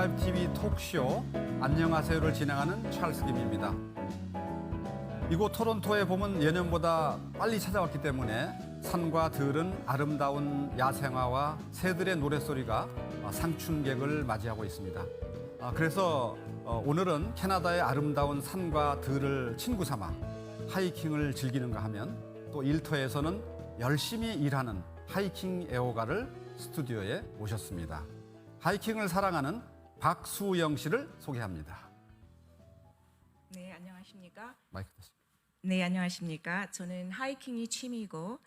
라이브 TV 톡쇼 안녕하세요를 진행하는 찰스 김입니다. 이곳 토론토의 봄은 예년보다 빨리 찾아왔기 때문에 산과 들은 아름다운 야생화와 새들의 노랫소리가 상춘객을 맞이하고 있습니다. 그래서 오늘은 캐나다의 아름다운 산과 들을 친구 삼아 하이킹을 즐기는가 하면 또 일터에서는 열심히 일하는 하이킹 애호가를 스튜디오에 모셨습니다. 하이킹을 사랑하는 박수영 씨를 소개합니다. 네, 안녕하십니까? 마이크 대신. 네, 안녕하십니까? 저는 하이킹이 취미고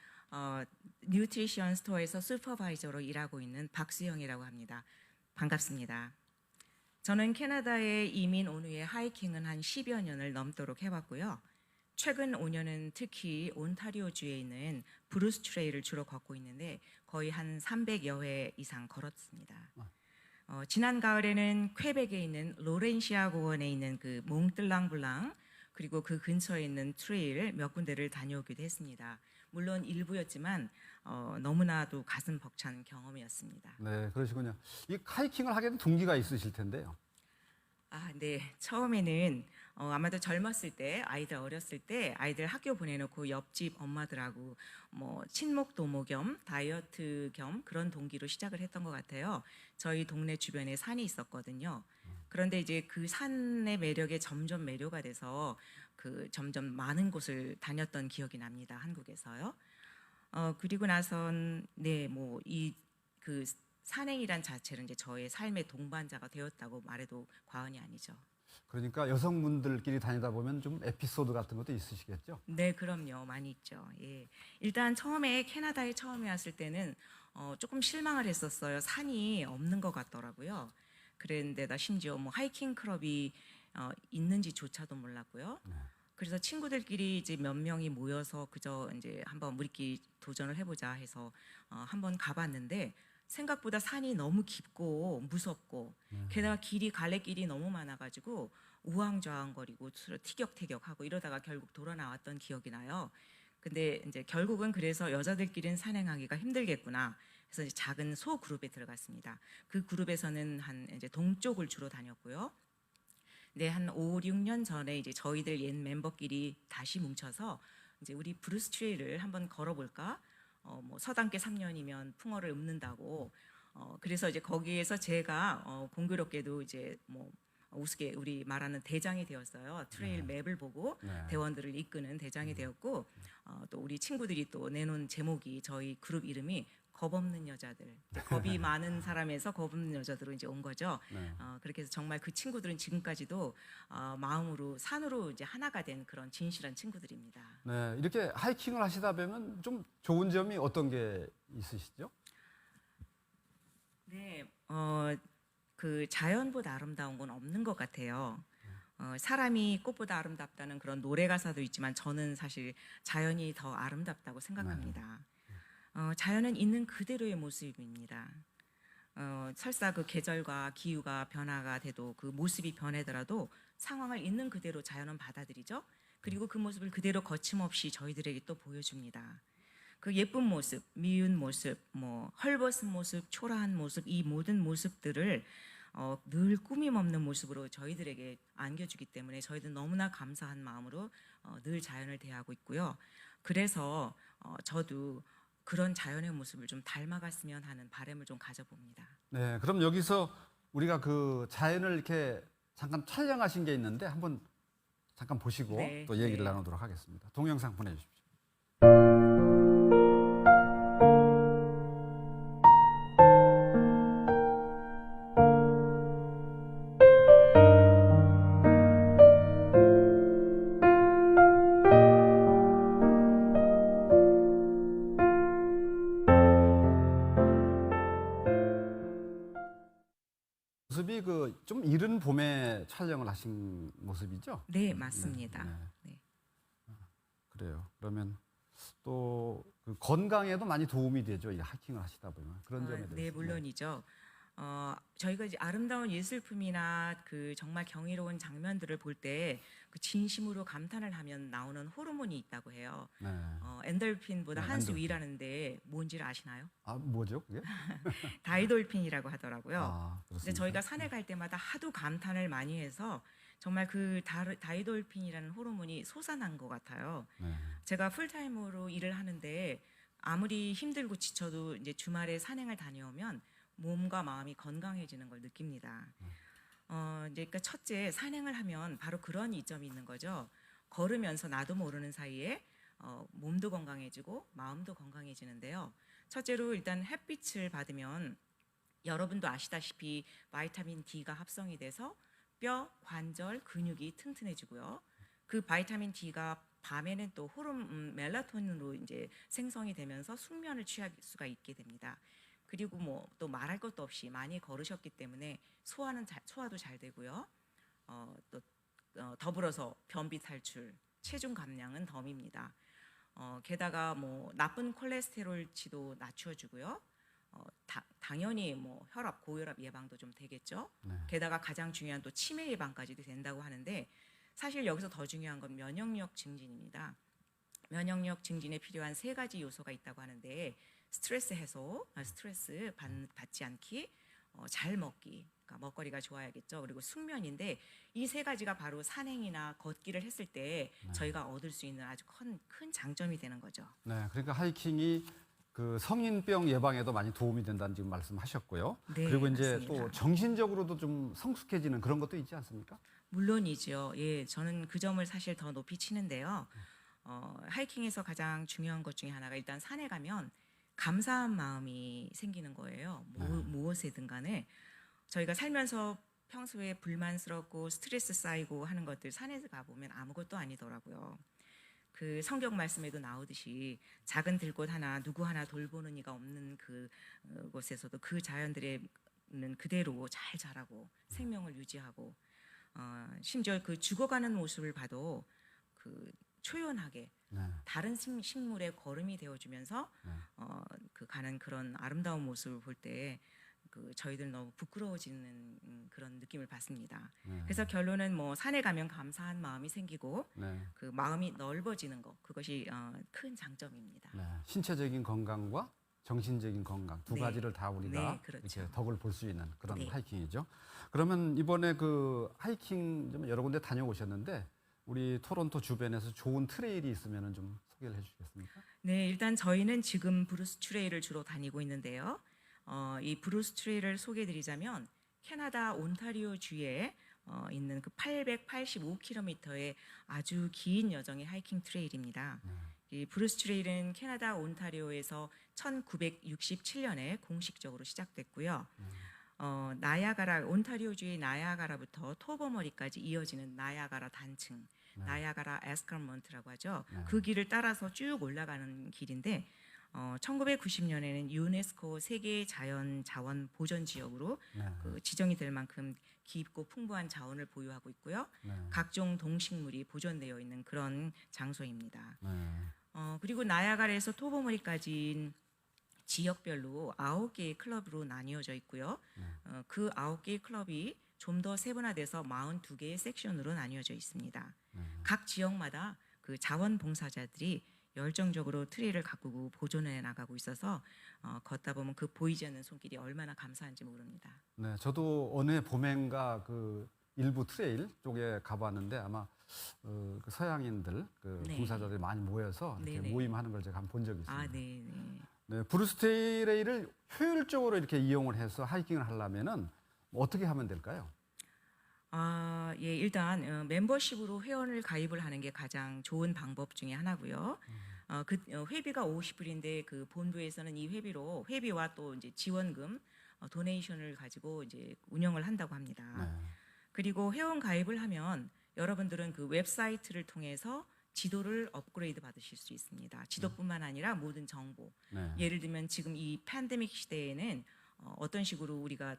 뉴트리션 스토어에서 슈퍼바이저로 일하고 있는 박수영이라고 합니다. 반갑습니다. 저는 캐나다에 이민 온 후에 하이킹은 한 10여 년을 넘도록 해왔고요. 최근 5년은 특히 온타리오주에 있는 브루스 트레일을 주로 걷고 있는데 거의 한 300여 회 이상 걸었습니다. 지난 가을에는 퀘벡에 있는 로렌시아 고원에 있는 그 몽뜰랑블랑 그리고 그 근처에 있는 트레일 몇 군데를 다녀오기도 했습니다. 물론 일부였지만 너무나도 가슴 벅찬 경험이었습니다. 네, 그러시군요. 이 하이킹을 하게 된 동기가 있으실 텐데요. 네. 처음에는 아마도 젊었을 때, 아이들 어렸을 때 아이들 학교 보내놓고 옆집 엄마들하고 뭐 친목 도모 겸 다이어트 겸 그런 동기로 시작을 했던 것 같아요. 저희 동네 주변에 산이 있었거든요. 그런데 이제 그 산의 매력에 점점 매료가 돼서 그 점점 많은 곳을 다녔던 기억이 납니다. 한국에서요. 그리고 나선 뭐 이 그 산행이란 자체는 이제 저의 삶의 동반자가 되었다고 말해도 과언이 아니죠. 그러니까 여성분들끼리 다니다 보면 좀 에피소드 같은 것도 있으시겠죠? 네, 그럼요. 많이 있죠. 예. 일단 처음에 캐나다에 처음에 왔을 때는 조금 실망을 했었어요. 산이 없는 것 같더라고요. 그랬는데다 심지어 뭐 하이킹 클럽이 있는지조차도 몰랐고요. 네. 그래서 친구들끼리 이제 몇 명이 모여서 그저 이제 한번 우리끼리 도전을 해보자 해서 한번 가봤는데 생각보다 산이 너무 깊고 무섭고 게다가 길이 갈래길이 너무 많아가지고 우왕좌왕거리고 티격태격하고 이러다가 결국 돌아 나왔던 기억이 나요. 근데 이제 결국은 그래서 여자들끼리는 산행하기가 힘들겠구나. 그래서 이제 작은 소 그룹에 들어갔습니다. 그 그룹에서는 한 이제 동쪽을 주로 다녔고요. 네, 한 5, 6년 전에 이제 저희들 옛 멤버끼리 다시 뭉쳐서 이제 우리 브루스 트레일을 한번 걸어볼까? 뭐 서당계 3년이면 풍어를 읊는다고. 그래서 이제 거기에서 제가 공교롭게도 이제 뭐 우스개 우리 말하는 대장이 되었어요. 트레일 맵을 보고 대원들을 이끄는 대장이 되었고 또 우리 친구들이 또 내놓은 제목이 저희 그룹 이름이 겁 없는 여자들, 겁이 많은 사람에서 겁 없는 여자들로 이제 온 거죠. 그렇게 해서 정말 그 친구들은 지금까지도 마음으로 산으로 이제 하나가 된 그런 진실한 친구들입니다. 네, 이렇게 하이킹을 하시다 보면 좀 좋은 점이 어떤 게 있으시죠? 네, 그 자연보다 아름다운 건 없는 것 같아요. 사람이 꽃보다 아름답다는 그런 노래 가사도 있지만 저는 사실 자연이 더 아름답다고 생각합니다. 자연은 있는 그대로의 모습입니다. 설사 그 계절과 기후가 변화가 돼도 그 모습이 변하더라도 상황을 있는 그대로 자연은 받아들이죠. 그리고 그 모습을 그대로 거침없이 저희들에게 또 보여줍니다. 그 예쁜 모습, 미운 모습, 뭐 헐벗은 모습, 초라한 모습, 이 모든 모습들을 늘 꾸밈 없는 모습으로 저희들에게 안겨주기 때문에 저희들은 너무나 감사한 마음으로 늘 자연을 대하고 있고요. 그래서 저도 그런 자연의 모습을 좀 닮아갔으면 하는 바람을 좀 가져봅니다. 네, 그럼 여기서 우리가 그 자연을 이렇게 잠깐 촬영하신 게 있는데 한번 잠깐 보시고 또 얘기를 나누도록 하겠습니다. 동영상 보내주십시오. 모습이 그 좀 이른 봄에 촬영을 하신 모습이죠? 네, 맞습니다. 네. 그래요. 그러면 또 그 건강에도 많이 도움이 되죠. 이 하이킹을 하시다 보면 그런 점에 대해서. 네, 물론이죠. 저희가 이제 아름다운 예술품이나 그 정말 경이로운 장면들을 볼 때 그 진심으로 감탄을 하면 나오는 호르몬이 있다고 해요. 네. 엔돌핀보다 네, 한 수 엔돌핀. 위라는데 뭔지를 아시나요? 아, 뭐죠, 그게? 다이돌핀이라고 하더라고요. 아, 근데 그렇습니까? 저희가 산에 갈 때마다 하도 감탄을 많이 해서 정말 그 다이돌핀이라는 호르몬이 솟아난 것 같아요. 네. 제가 풀타임으로 일을 하는데 아무리 힘들고 지쳐도 이제 주말에 산행을 다녀오면 몸과 마음이 건강해지는 걸 느낍니다. 이제 그러니까 첫째 산행을 하면 바로 그런 이점이 있는 거죠. 걸으면서 나도 모르는 사이에 몸도 건강해지고 마음도 건강해지는데요. 첫째로 일단 햇빛을 받으면 여러분도 아시다시피 바이타민 D가 합성이 돼서 뼈, 관절, 근육이 튼튼해지고요. 그 바이타민 D가 밤에는 또 호르몬 멜라토닌으로 이제 생성이 되면서 숙면을 취할 수가 있게 됩니다. 그리고 뭐 또 말할 것도 없이 많이 걸으셨기 때문에 소화도 잘 되고요. 또 더불어서 변비 탈출, 체중 감량은 덤입니다. 게다가 뭐 나쁜 콜레스테롤치도 낮춰주고요. 당연히 뭐 혈압, 고혈압 예방도 좀 되겠죠. 네. 게다가 가장 중요한 또 치매 예방까지도 된다고 하는데 사실 여기서 더 중요한 건 면역력 증진입니다. 면역력 증진에 필요한 3가지 요소가 있다고 하는데 스트레스 해소, 스트레스 받지 않기, 잘 먹기, 그러니까 먹거리가 좋아야겠죠. 그리고 숙면인데 이 3가지가 바로 산행이나 걷기를 했을 때 저희가 얻을 수 있는 아주 큰 장점이 되는 거죠. 네, 그러니까 하이킹이 그 성인병 예방에도 많이 도움이 된다는 지금 말씀하셨고요. 네, 그리고 이제 맞습니다. 또 정신적으로도 좀 성숙해지는 그런 것도 있지 않습니까? 물론이죠. 예, 저는 그 점을 사실 더 높이 치는데요. 하이킹에서 가장 중요한 것 중에 하나가 일단 산에 가면 감사한 마음이 생기는 거예요. 무엇이든 간에 저희가 살면서 평소에 불만스럽고 스트레스 쌓이고 하는 것들 산에 가보면 아무것도 아니더라고요. 그 성경 말씀에도 나오듯이 작은 들꽃 하나 누구 하나 돌보는 이가 없는 곳에서도 그 자연들에는 그대로 잘 자라고 생명을 유지하고 심지어 그 죽어가는 모습을 봐도 그 초연하게 네. 다른 식물의 걸음이 되어주면서 그 가는 그런 아름다운 모습을 볼 때 그 저희들 너무 부끄러워지는 그런 느낌을 받습니다. 네. 그래서 결론은 뭐 산에 가면 감사한 마음이 생기고 네. 그 마음이 넓어지는 것 그것이 큰 장점입니다. 네. 신체적인 건강과 정신적인 건강 두 네. 가지를 다 우리가 네, 그렇죠. 이렇게 덕을 볼 수 있는 그런 네. 하이킹이죠. 그러면 이번에 그 하이킹 좀 여러 군데 다녀오셨는데 우리 토론토 주변에서 좋은 트레일이 있으면 좀 소개를 해주시겠습니까? 네, 일단 저희는 지금 브루스 트레일을 주로 다니고 있는데요. 이 브루스 트레일을 소개해드리자면 캐나다 온타리오 주에 있는 그 885km의 아주 긴 여정의 하이킹 트레일입니다. 이 브루스 트레일은 캐나다 온타리오에서 1967년에 공식적으로 시작됐고요. 온타리오주의 나야가라부터 토버머리까지 이어지는 나야가라 단층, 나야가라 에스컬먼트라고 하죠. 그 길을 따라서 쭉 올라가는 길인데 1990년에는 유네스코 세계 자원 보전 지역으로 그 지정이 될 만큼 깊고 풍부한 자원을 보유하고 있고요. 각종 동식물이 보존되어 있는 그런 장소입니다. 그리고 나야가라에서 토버머리까지 지역별로 9개의 클럽으로 나뉘어져 있고요. 그 9개의 클럽이 좀 더 세분화돼서 42개의 섹션으로 나뉘어져 있습니다. 각 지역마다 그 자원봉사자들이 열정적으로 트레일을 가꾸고 보존해 나가고 있어서 걷다 보면 그 보이지 않는 손길이 얼마나 감사한지 모릅니다. 네, 저도 어느 봄엔가 그 일부 트레일 쪽에 가봤는데 아마 그 서양인들 그 네. 봉사자들이 많이 모여서 이렇게 네네. 모임하는 걸 제가 한번 본 적이 있습니다. 아, 네, 네. 네, 브루스 트레일을 효율적으로 이렇게 이용을 해서 하이킹을 하려면은 어떻게 하면 될까요? 예, 일단 멤버십으로 회원을 가입을 하는 게 가장 좋은 방법 중에 하나고요. 회비가 50불인데 그 본부에서는 이 회비와 또 이제 지원금, 도네이션을 가지고 이제 운영을 한다고 합니다. 네. 그리고 회원 가입을 하면 여러분들은 그 웹사이트를 통해서 지도를 업그레이드 받으실 수 있습니다. 지도뿐만 아니라 모든 정보. 네. 예를 들면 지금 이 팬데믹 시대에는 어떤 식으로 우리가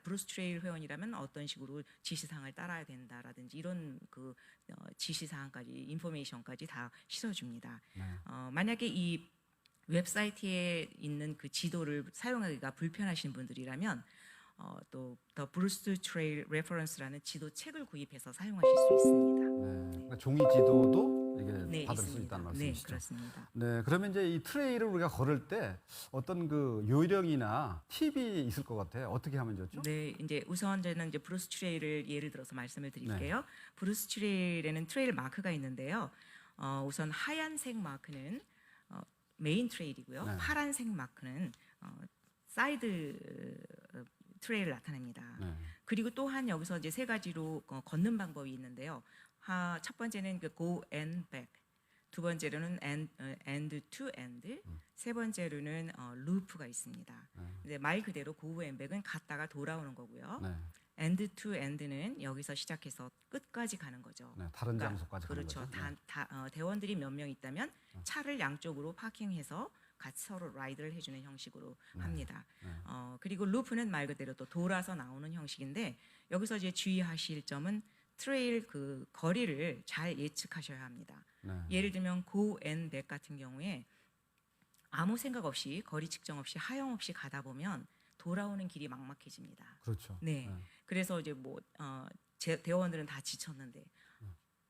브루스 트레일 회원이라면 어떤 식으로 지시사항을 따라야 된다라든지 이런 그 지시사항까지 인포메이션까지 다 씻어줍니다. 만약에 이 웹사이트에 있는 그 지도를 사용하기가 불편하신 분들이라면 또 더 브루스 트레일 레퍼런스라는 지도 책을 구입해서 사용하실 수 있습니다. 네. 그러니까 종이 지도도 이게 네, 받을 수 있습니다. 있다는 네, 말씀이시죠? 그렇습니다. 네, 그러면 이제 이 트레이를 우리가 걸을 때 어떤 그 요령이나 팁이 있을 것 같아요. 어떻게 하면 좋죠? 네, 이제 우선 저는 이제 브루스 트레일을 예를 들어서 말씀을 드릴게요. 브루스 트레일에는 트레일 마크가 있는데요. 우선 하얀색 마크는 메인 트레일이고요. 네. 파란색 마크는 사이드 트레일을 나타냅니다. 네. 그리고 또한 여기서 이제 세 가지로 걷는 방법이 있는데요. 첫 번째는 그 go and back, 두 번째로는 end to end, 세 번째로는 루프가 있습니다. 근데 말 그대로 go and back은 갔다가 돌아오는 거고요. 네. end to end는 여기서 시작해서 끝까지 가는 거죠. 네, 다른 장소까지 가는 그렇죠. 거죠. 네. 대원들이 몇 명 있다면 차를 양쪽으로 파킹해서 같이 서로 라이드를 해주는 형식으로 합니다. 그리고 루프는 말 그대로 또 돌아서 나오는 형식인데 여기서 이제 주의하실 점은 트레일 그 거리를 잘 예측하셔야 합니다. 네. 예를 들면 go and back 같은 경우에 아무 생각 없이 거리 측정 없이 하염없이 가다 보면 돌아오는 길이 막막해집니다. 그렇죠. 네. 그래서 이제 대원들은 다 지쳤는데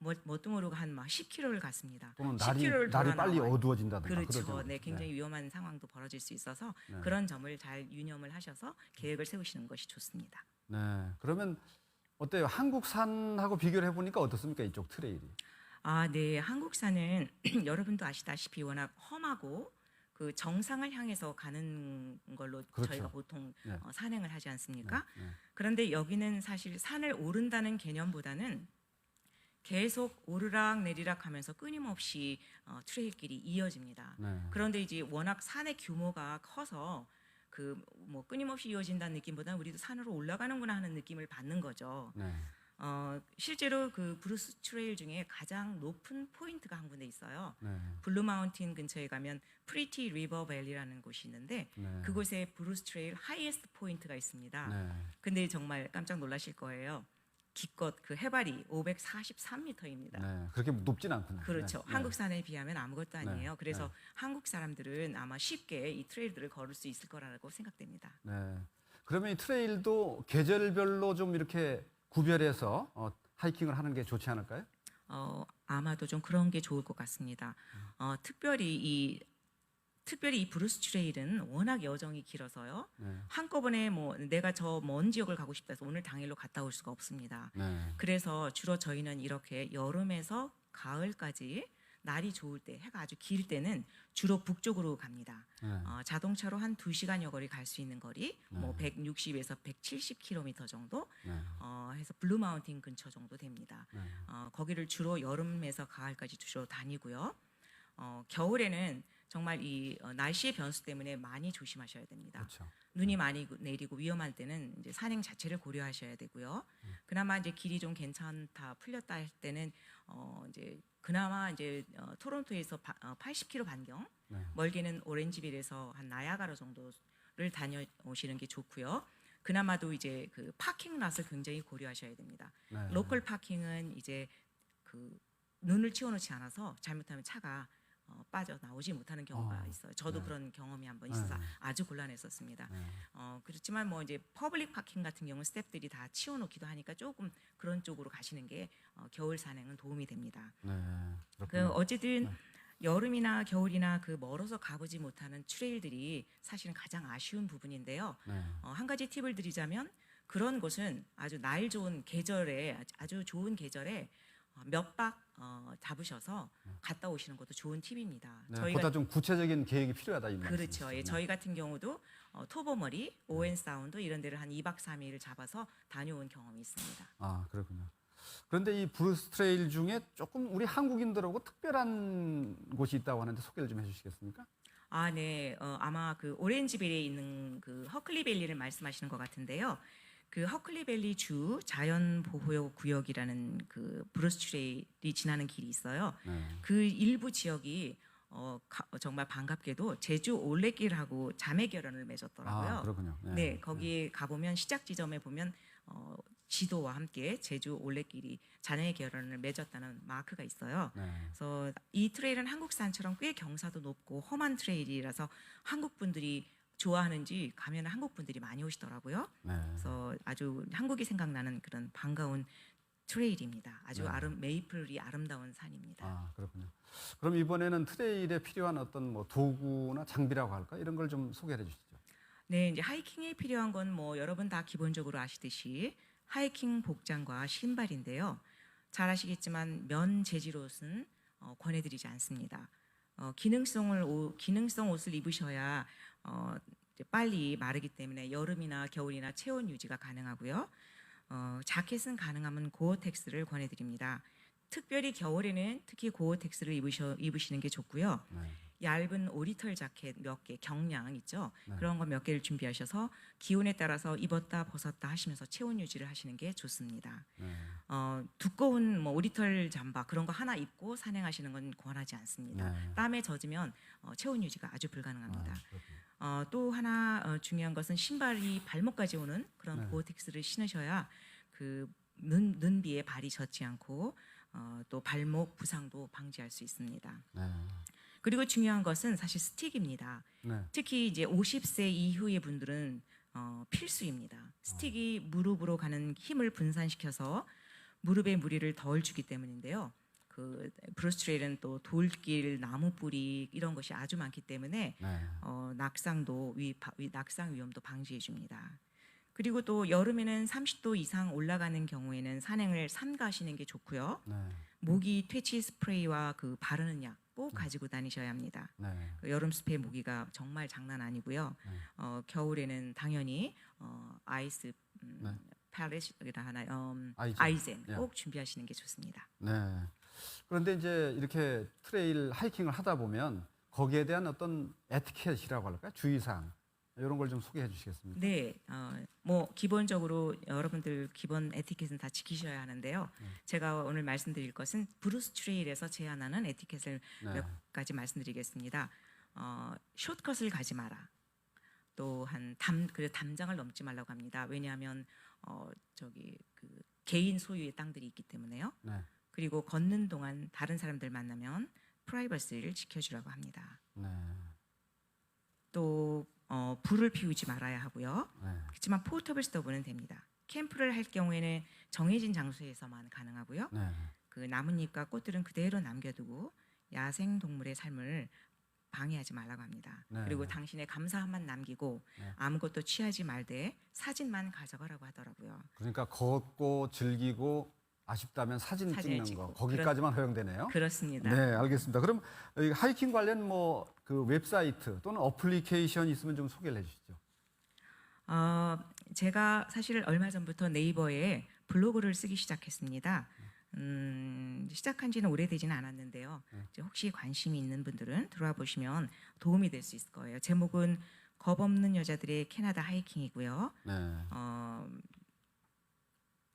뭣도 모르고 한 막 10km를 갔습니다. 또는 10km를 날이 빨리 나와요. 어두워진다든가. 그렇죠. 그러죠. 네, 굉장히 위험한 상황도 벌어질 수 있어서 네. 그런 점을 잘 유념을 하셔서 계획을 세우시는 것이 좋습니다. 네. 그러면 어때요? 한국산하고 비교를 해보니까 어떻습니까? 이쪽 트레일이. 네, 한국산은 여러분도 아시다시피 워낙 험하고 그 정상을 향해서 가는 걸로 그렇죠. 저희가 보통 네. 산행을 하지 않습니까? 네. 네. 그런데 여기는 사실 산을 오른다는 개념보다는 계속 오르락 내리락 하면서 끊임없이 트레일길이 이어집니다. 네. 그런데 이제 워낙 산의 규모가 커서 그 뭐 끊임없이 이어진다는 느낌보다는 우리도 산으로 올라가는구나 하는 느낌을 받는 거죠. 네. 실제로 그 브루스 트레일 중에 가장 높은 포인트가 한 군데 있어요. 네. 블루 마운틴 근처에 가면 프리티 리버 밸리라는 곳이 있는데 네. 그곳에 브루스 트레일 하이에스트 포인트가 있습니다. 네. 근데 정말 깜짝 놀라실 거예요. 기껏 그 해발이 543m입니다. 네. 그렇게 높진 않군요. 그렇죠. 네. 한국 산에 비하면 아무것도 아니에요. 네. 그래서 네. 한국 사람들은 아마 쉽게 이 트레일들을 걸을 수 있을 거라고 생각됩니다. 네. 그러면 이 트레일도 계절별로 좀 이렇게 구별해서 하이킹을 하는 게 좋지 않을까요? 아마도 좀 그런 게 좋을 것 같습니다. 특별히 이 브루스 트레일은 워낙 여정이 길어서요. 네. 한꺼번에 뭐 내가 저 먼 지역을 가고 싶다 해서 오늘 당일로 갔다 올 수가 없습니다. 네. 그래서 주로 저희는 이렇게 여름에서 가을까지 날이 좋을 때, 해가 아주 길 때는 주로 북쪽으로 갑니다. 네. 자동차로 한 2시간여 거리 갈 수 있는 거리, 뭐 160에서 170km 정도 네. 해서 블루 마운틴 근처 정도 됩니다. 네. 거기를 주로 여름에서 가을까지 주로 다니고요. 겨울에는 정말 이 날씨의 변수 때문에 많이 조심하셔야 됩니다. 그렇죠. 눈이 많이 내리고 위험할 때는 이제 산행 자체를 고려하셔야 되고요. 그나마 이제 길이 좀 괜찮다 풀렸다 할 때는 이제 그나마 이제 토론토에서 80km 반경, 네. 멀게는 오렌지빌에서 한 나야가라 정도를 다녀오시는 게 좋고요. 그나마도 이제 그 파킹 랏을 굉장히 고려하셔야 됩니다. 네. 로컬 파킹은 이제 그 눈을 치워놓지 않아서 잘못하면 차가 빠져 나오지 못하는 경우가 있어요. 저도 네. 그런 경험이 한번 있어서 네. 아주 곤란했었습니다. 네. 그렇지만 뭐 이제 퍼블릭 파킹 같은 경우는 스태프들이 다 치워놓기도 하니까 조금 그런 쪽으로 가시는 게 겨울 산행은 도움이 됩니다. 네. 그 그렇군요. 어쨌든 여름이나 겨울이나 그 멀어서 가보지 못하는 트레일들이 사실은 가장 아쉬운 부분인데요. 네. 한 가지 팁을 드리자면 그런 곳은 아주 날 좋은 계절에 아주 좋은 계절에 몇 박 잡으셔서 갔다 오시는 것도 좋은 팁입니다. 네. 보다 좀 구체적인 계획이 필요하다 이 그렇죠. 말씀이시죠. 예, 저희 같은 경우도 토버머리, 오웬 사운드 이런 데를 한 2박 3일을 잡아서 다녀온 경험이 있습니다. 아, 그렇군요. 그런데 이 브루스 트레일 중에 조금 우리 한국인들하고 특별한 곳이 있다고 하는데 소개를 좀 해주시겠습니까? 네. 아마 그 오렌지빌에 있는 그 허클리밸리를 말씀하시는 것 같은데요. 그 허클리밸리 주 자연보호구역이라는 그 브루스 트레일이 지나는 길이 있어요. 네. 그 일부 지역이 정말 반갑게도 제주 올레길하고 자매 결연을 맺었더라고요. 아, 그렇군요. 네, 거기에 가보면 시작 지점에 보면 지도와 함께 제주 올레길이 자매 결연을 맺었다는 마크가 있어요. 네. 그래서 이 트레일은 한국산처럼 꽤 경사도 높고 험한 트레일이라서 한국 분들이 좋아하는지 가면 한국 분들이 많이 오시더라고요. 네. 그래서 아주 한국이 생각나는 그런 반가운 트레일입니다. 아주 네. 메이플이 아름다운 산입니다. 아, 그렇군요. 그럼 이번에는 트레일에 필요한 어떤 뭐 도구나 장비라고 할까 이런 걸 좀 소개해 주시죠. 네, 이제 하이킹에 필요한 건 뭐 여러분 다 기본적으로 아시듯이 하이킹 복장과 신발인데요. 잘 아시겠지만 면 재질 옷은 권해드리지 않습니다. 기능성 옷을 입으셔야 이제 빨리 마르기 때문에 여름이나 겨울이나 체온 유지가 가능하고요. 자켓은 가능하면 고어텍스를 권해드립니다. 특별히 겨울에는 특히 고어텍스를 입으시는 게 좋고요. 네. 얇은 오리털 자켓 몇 개, 경량 있죠. 네. 그런 거 몇 개를 준비하셔서 기온에 따라서 입었다 벗었다 하시면서 체온 유지를 하시는 게 좋습니다. 네. 두꺼운 뭐 오리털 잠바 그런 거 하나 입고 산행하시는 건 권하지 않습니다. 네. 땀에 젖으면 체온 유지가 아주 불가능합니다. 아, 또 하나 중요한 것은 신발이 발목까지 오는 그런 네. 고어텍스를 신으셔야 그 눈비에 발이 젖지 않고 또 발목 부상도 방지할 수 있습니다. 네. 그리고 중요한 것은 사실 스틱입니다. 네. 특히 이제 50세 이후의 분들은 필수입니다. 스틱이 무릎으로 가는 힘을 분산시켜서 무릎에 무리를 덜 주기 때문인데요. 그 브루스 트레일은 또 돌길, 나무 뿌리 이런 것이 아주 많기 때문에 네. 낙상 위험도 방지해 줍니다. 그리고 또 여름에는 30도 이상 올라가는 경우에는 산행을 삼가하시는 게 좋고요. 네. 모기 퇴치 스프레이와 그 바르는 약 꼭 가지고 다니셔야 합니다. 네. 그 여름 숲의 모기가 정말 장난 아니고요. 겨울에는 당연히 아이스 네. 팔렛이라 하나요? 아이젠. 아이젠 예. 꼭 준비하시는 게 좋습니다. 네. 그런데 이제 이렇게 트레일 하이킹을 하다 보면 거기에 대한 어떤 에티켓이라고 할까요? 주의사항 이런 걸 좀 소개해 주시겠습니까? 네, 뭐 기본적으로 여러분들 기본 에티켓은 다 지키셔야 하는데요. 제가 오늘 말씀드릴 것은 브루스 트레일에서 제안하는 에티켓을 네. 몇 가지 말씀드리겠습니다. 숏컷을 가지 마라. 또한 담장을 넘지 말라고 합니다. 왜냐하면 그 개인 소유의 땅들이 있기 때문에요. 네. 그리고 걷는 동안 다른 사람들 만나면 프라이버시를 지켜주라고 합니다. 네. 또 불을 피우지 말아야 하고요. 네. 그렇지만 포터블 스토브는 됩니다. 캠프를 할 경우에는 정해진 장소에서만 가능하고요. 네. 그 나뭇잎과 꽃들은 그대로 남겨두고 야생 동물의 삶을 방해하지 말라고 합니다. 네. 그리고 당신의 감사함만 남기고 네. 아무것도 취하지 말되 사진만 가져가라고 하더라고요. 그러니까 걷고 즐기고 아쉽다면 사진 사진을 찍는 찍고. 거 거기까지만 허용되네요. 그렇습니다. 네, 알겠습니다. 그럼 이 하이킹 관련 뭐 그 웹사이트 또는 어플리케이션 있으면 좀 소개를 해주시죠. 제가 사실 얼마 전부터 네이버에 블로그를 쓰기 시작했습니다. 시작한 지는 오래되지는 않았는데요. 이제 혹시 관심이 있는 분들은 들어와 보시면 도움이 될 수 있을 거예요. 제목은 겁 없는 여자들의 캐나다 하이킹이고요. 네.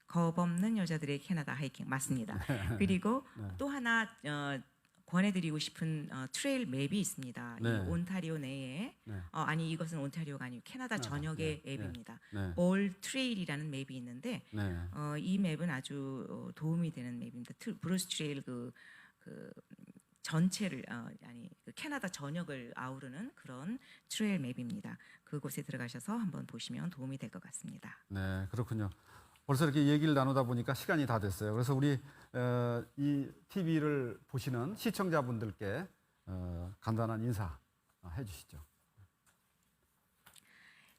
겁 없는 여자들의 캐나다 하이킹 맞습니다. 그리고 또 하나 권해드리고 싶은 트레일 맵이 있습니다. 네. 이 온타리오 내에 네. 아니 이것은 온타리오가 아니고 캐나다 전역의 네. 앱입니다. 네. 올 트레일이라는 맵이 있는데 네. 이 맵은 아주 도움이 되는 맵입니다. 브루스 트레일 그 전체를 그 캐나다 전역을 아우르는 그런 트레일 맵입니다. 그곳에 들어가셔서 한번 보시면 도움이 될 것 같습니다. 네, 그렇군요. 벌써 이렇게 얘기를 나누다 보니까 시간이 다 됐어요. 그래서 우리 이 TV를 보시는 시청자분들께 간단한 인사 해주시죠.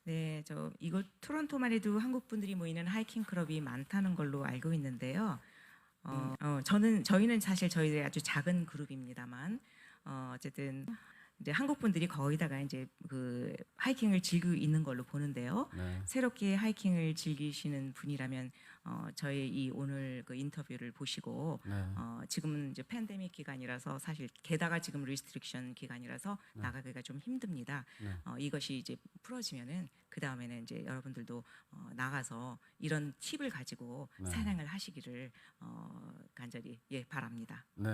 네, 이곳 토론토만 해도 한국 분들이 모이는 하이킹 클럽이 많다는 걸로 알고 있는데요. 저희는 사실 저희들이 아주 작은 그룹입니다만 어쨌든 이제 한국 분들이 거의 다가 이제 그 하이킹을 즐기고 있는 걸로 보는데요. 네. 새롭게 하이킹을 즐기시는 분이라면 저희 이 오늘 그 인터뷰를 보시고 네. 지금은 이제 팬데믹 기간이라서 사실 게다가 지금 리스트릭션 기간이라서 나가기가 좀 힘듭니다. 네. 이것이 이제 풀어지면은 그 다음에는 이제 여러분들도 나가서 이런 팁을 가지고 네. 산행을 하시기를 간절히 바랍니다. 네.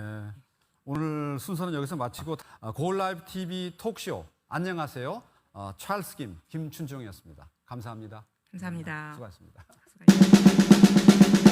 오늘 순서는 여기서 마치고 고라이브 TV 톡쇼 안녕하세요. 찰스 김춘중이었습니다. 감사합니다. 감사합니다. 수고하셨습니다. 수고하셨습니다.